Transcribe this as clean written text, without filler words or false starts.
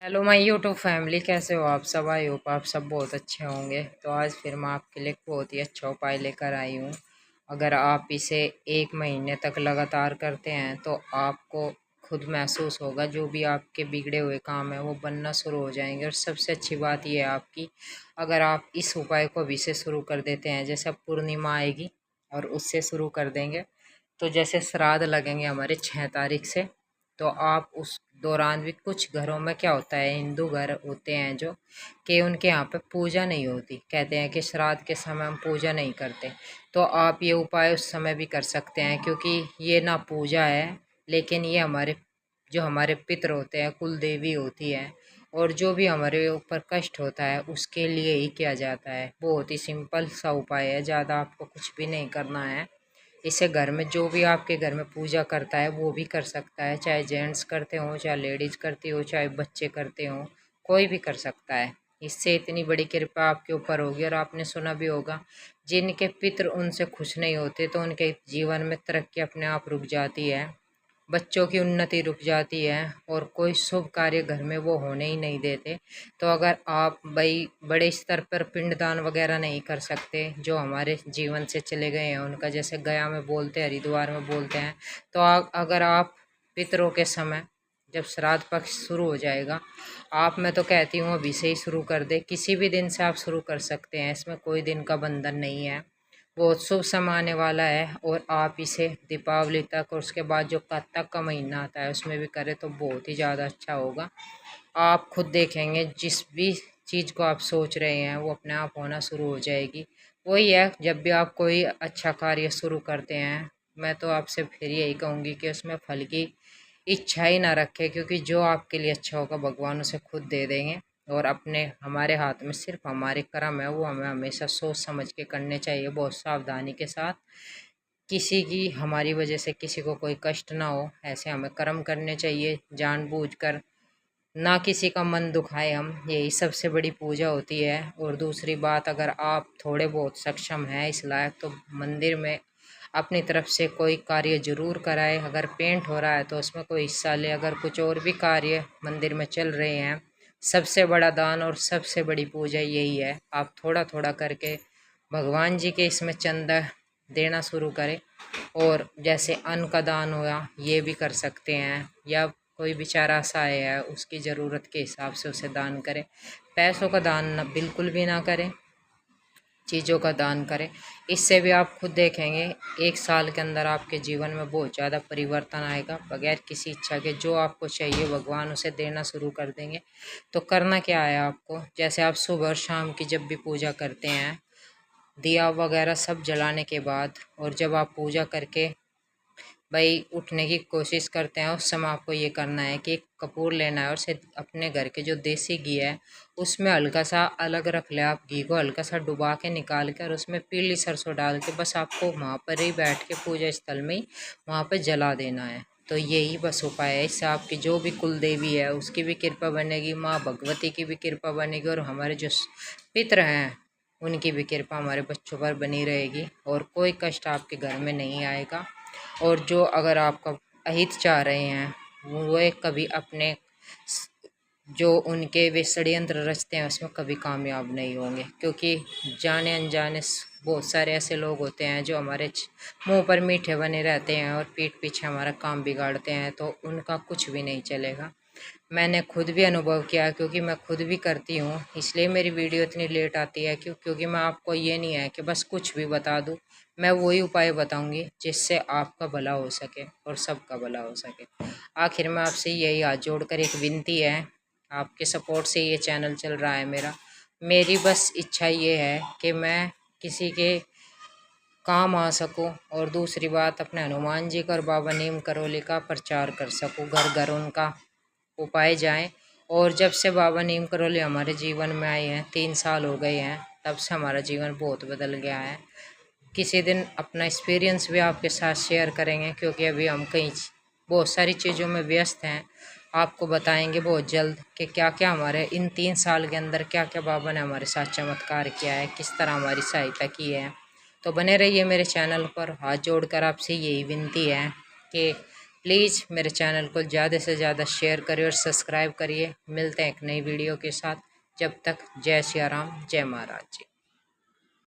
Hello my YouTube family, कैसे हो आप सब। आई होप आप सब बहुत अच्छे होंगे। तो आज फिर मैं आपके लिए एक बहुत ही अच्छा उपाय लेकर आई हूँ। अगर आप इसे 1 महीने तक लगातार करते हैं तो आपको खुद महसूस होगा जो भी आपके बिगड़े हुए काम है वो बनना शुरू हो जाएंगे। और सबसे अच्छी बात यह है आपकी, अगर आप इस उपाय को अभी से शुरू कर देते हैं, जैसे अब पूर्णिमा आएगी और उससे शुरू कर देंगे, तो जैसे श्राद्ध लगेंगे हमारे 6 तारीख से, तो आप उस दौरान भी कुछ घरों में क्या होता है, हिंदू घर होते हैं जो कि उनके यहाँ पे पूजा नहीं होती, कहते हैं कि श्राद्ध के समय हम पूजा नहीं करते। तो आप ये उपाय उस समय भी कर सकते हैं, क्योंकि ये ना पूजा है, लेकिन ये हमारे पितर होते हैं, कुल देवी होती है, और जो भी हमारे ऊपर कष्ट होता है उसके लिए ही किया जाता है। बहुत ही सिंपल सा उपाय है, ज़्यादा आपको कुछ भी नहीं करना है। इसे घर में जो भी आपके घर में पूजा करता है वो भी कर सकता है, चाहे जेंट्स करते हों, चाहे लेडीज़ करती हो, चाहे बच्चे करते हों, कोई भी कर सकता है। इससे इतनी बड़ी कृपा आपके ऊपर होगी। और आपने सुना भी होगा, जिनके पितृ उनसे खुश नहीं होते तो उनके जीवन में तरक्की अपने आप रुक जाती है, बच्चों की उन्नति रुक जाती है, और कोई शुभ कार्य घर में वो होने ही नहीं देते। तो अगर आप भाई बड़े स्तर पर पिंडदान वगैरह नहीं कर सकते, जो हमारे जीवन से चले गए हैं उनका, जैसे गया में बोलते हैं, हरिद्वार में बोलते हैं, तो अगर आप पितरों के समय जब श्राद्ध पक्ष शुरू हो जाएगा, आप, मैं तो कहती हूँ अभी से ही शुरू कर दे, किसी भी दिन से आप शुरू कर सकते हैं, इसमें कोई दिन का बंधन नहीं है। बहुत शुभ समय आने वाला है, और आप इसे दीपावली तक और उसके बाद जो कार्तिक का महीना आता है उसमें भी करें तो बहुत ही ज़्यादा अच्छा होगा। आप खुद देखेंगे जिस भी चीज़ को आप सोच रहे हैं वो अपने आप होना शुरू हो जाएगी। वही है, जब भी आप कोई अच्छा कार्य शुरू करते हैं, मैं तो आपसे फिर यही कहूँगी कि उसमें फल की इच्छा ही ना रखें, क्योंकि जो आपके लिए अच्छा होगा भगवान उसे खुद दे देंगे। और अपने हमारे हाथ में सिर्फ हमारे कर्म है, वो हमें हमेशा सोच समझ के करने चाहिए, बहुत सावधानी के साथ। किसी की हमारी वजह से किसी को कोई कष्ट ना हो, ऐसे हमें कर्म करने चाहिए जानबूझकर, ना किसी का मन दुखाए हम, यही सबसे बड़ी पूजा होती है। और दूसरी बात, अगर आप थोड़े बहुत सक्षम हैं इस लायक, तो मंदिर में अपनी तरफ से कोई कार्य जरूर कराए। अगर पेंट हो रहा है तो उसमें कोई हिस्सा ले, अगर कुछ और भी कार्य मंदिर में चल रहे हैं, सबसे बड़ा दान और सबसे बड़ी पूजा यही है। आप थोड़ा थोड़ा करके भगवान जी के इसमें चंदा देना शुरू करें। और जैसे अन्न का दान हुआ, ये भी कर सकते हैं, या कोई बेचारा असहाय है उसकी ज़रूरत के हिसाब से उसे दान करें। पैसों का दान ना, बिल्कुल भी ना करें, चीज़ों का दान करें। इससे भी आप खुद देखेंगे 1 साल के अंदर आपके जीवन में बहुत ज़्यादा परिवर्तन आएगा, बगैर किसी इच्छा के। जो आपको चाहिए भगवान उसे देना शुरू कर देंगे। तो करना क्या है आपको, जैसे आप सुबह और शाम की जब भी पूजा करते हैं, दिया वगैरह सब जलाने के बाद, और जब आप पूजा करके भाई उठने की कोशिश करते हैं, उस समय आपको ये करना है कि एक कपूर लेना है, और उसे अपने घर के जो देसी घी है उसमें हल्का सा अलग रख ले। आप घी को हल्का सा डुबा के निकाल कर उसमें पीली सरसों डाल के बस आपको वहाँ पर ही बैठ के पूजा स्थल में ही वहाँ पर जला देना है। तो यही बस उपाय है, इससे आपकी जो भी कुल देवी है उसकी भी कृपा बनेगी, माँ भगवती की भी कृपा बनेगी, और हमारे जो पितर हैं उनकी भी कृपा हमारे बच्चों पर बनी रहेगी, और कोई कष्ट आपके घर में नहीं आएगा। और जो अगर आपका अहित चाह रहे हैं वो कभी अपने जो उनके वे षड्यंत्र रचते हैं उसमें कभी कामयाब नहीं होंगे, क्योंकि जाने अनजाने बहुत सारे ऐसे लोग होते हैं जो हमारे मुंह पर मीठे बने रहते हैं और पीठ पीछे हमारा काम बिगाड़ते हैं, तो उनका कुछ भी नहीं चलेगा। मैंने खुद भी अनुभव किया, क्योंकि मैं खुद भी करती हूँ, इसलिए मेरी वीडियो इतनी लेट आती है। क्योंकि मैं आपको ये नहीं है कि बस कुछ भी बता दूँ, मैं वही उपाय बताऊंगी जिससे आपका भला हो सके और सबका भला हो सके। आखिर में आपसे यही हाथ जोड़कर एक विनती है, आपके सपोर्ट से ये चैनल चल रहा है मेरा। मेरी बस इच्छा ये है कि मैं किसी के काम आ सकूं, और दूसरी बात अपने हनुमान जी का और बाबा नीम करोली का प्रचार कर सकूं, घर घर उनका उपाय जाएं। और जब से बाबा नीम करोली हमारे जीवन में आए हैं, 3 साल हो गए हैं, तब से हमारा जीवन बहुत बदल गया है। किसी दिन अपना एक्सपीरियंस भी आपके साथ शेयर करेंगे, क्योंकि अभी हम कहीं बहुत सारी चीज़ों में व्यस्त हैं। आपको बताएंगे बहुत जल्द कि क्या क्या हमारे इन 3 साल के अंदर क्या क्या बाबा ने हमारे साथ चमत्कार किया है, किस तरह हमारी सहायता की है। तो बने रहिए मेरे चैनल पर। हाथ जोड़कर आपसे यही विनती है कि प्लीज़ मेरे चैनल को ज़्यादा से ज़्यादा शेयर करिए और सब्सक्राइब करिए। मिलते हैं एक नई वीडियो के साथ। जब तक जय सिया राम, जय महाराज जी।